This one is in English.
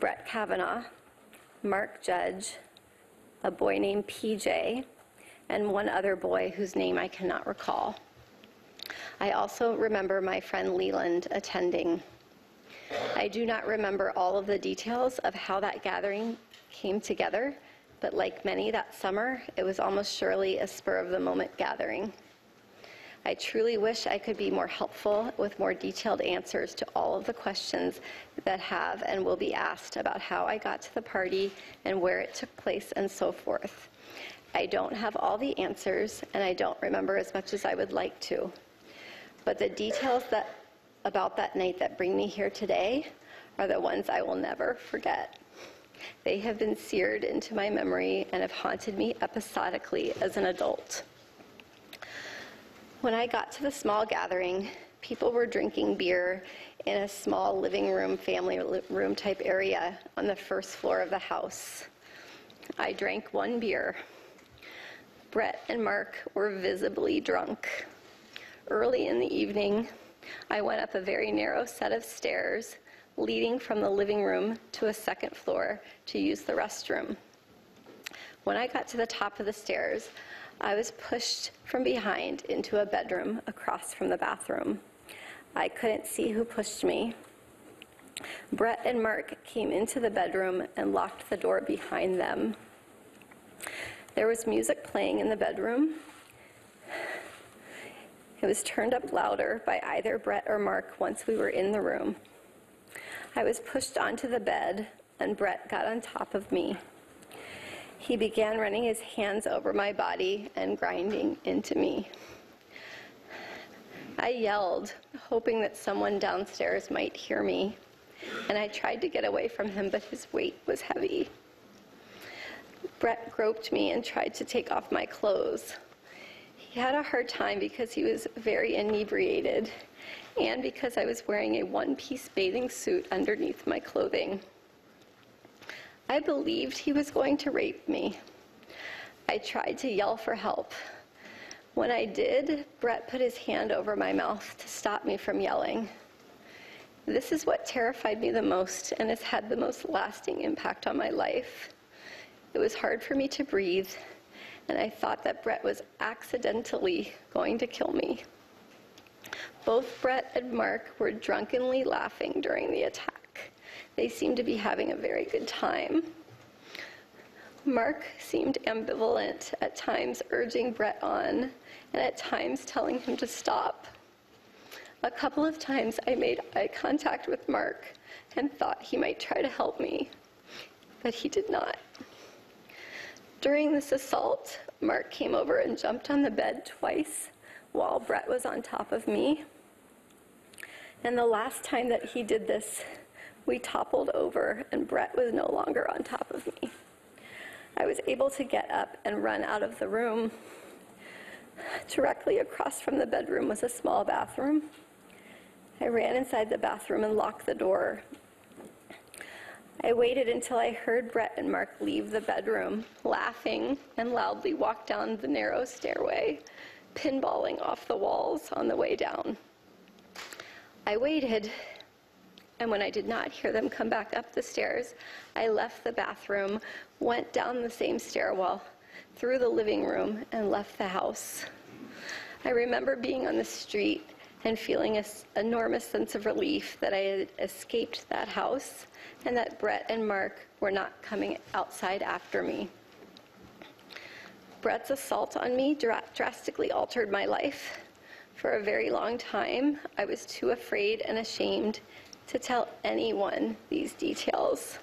Brett Kavanaugh, Mark Judge, a boy named PJ, and one other boy whose name I cannot recall. I also remember my friend Leland attending. I do not remember all of the details of how that gathering came together, but like many that summer, it was almost surely a spur-of-the-moment gathering. I truly wish I could be more helpful with more detailed answers to all of the questions that have and will be asked about how I got to the party and where it took place and so forth. I don't have all the answers, and I don't remember as much as I would like to. But the details about that night that bring me here today are the ones I will never forget. They have been seared into my memory and have haunted me episodically as an adult. When I got to the small gathering, people were drinking beer in a small living room, family room type area on the first floor of the house. I drank one beer. Brett and Mark were visibly drunk. Early in the evening, I went up a very narrow set of stairs leading from the living room to a second floor to use the restroom. When I got to the top of the stairs, I was pushed from behind into a bedroom across from the bathroom. I couldn't see who pushed me. Brett and Mark came into the bedroom and locked the door behind them. There was music playing in the bedroom. It was turned up louder by either Brett or Mark once we were in the room. I was pushed onto the bed, and Brett got on top of me. He began running his hands over my body and grinding into me. I yelled, hoping that someone downstairs might hear me, and I tried to get away from him, but his weight was heavy. Brett groped me and tried to take off my clothes. He had a hard time because he was very inebriated and because I was wearing a one-piece bathing suit underneath my clothing. I believed he was going to rape me. I tried to yell for help. When I did, Brett put his hand over my mouth to stop me from yelling. This is what terrified me the most and has had the most lasting impact on my life. It was hard for me to breathe, and I thought that Brett was accidentally going to kill me. Both Brett and Mark were drunkenly laughing during the attack. They seemed to be having a very good time. Mark seemed ambivalent, at times urging Brett on, and at times telling him to stop. A couple of times I made eye contact with Mark and thought he might try to help me, but he did not. During this assault, Mark came over and jumped on the bed twice while Brett was on top of me. And the last time that he did this, we toppled over and Brett was no longer on top of me. I was able to get up and run out of the room. Directly across from the bedroom was a small bathroom. I ran inside the bathroom and locked the door. I waited until I heard Brett and Mark leave the bedroom, laughing, and loudly walk down the narrow stairway, pinballing off the walls on the way down. I waited, and when I did not hear them come back up the stairs, I left the bathroom, went down the same stairwell, through the living room, and left the house. I remember being on the street and feeling an enormous sense of relief that I had escaped that house and that Brett and Mark were not coming outside after me. Brett's assault on me drastically altered my life. For a very long time, I was too afraid and ashamed to tell anyone these details.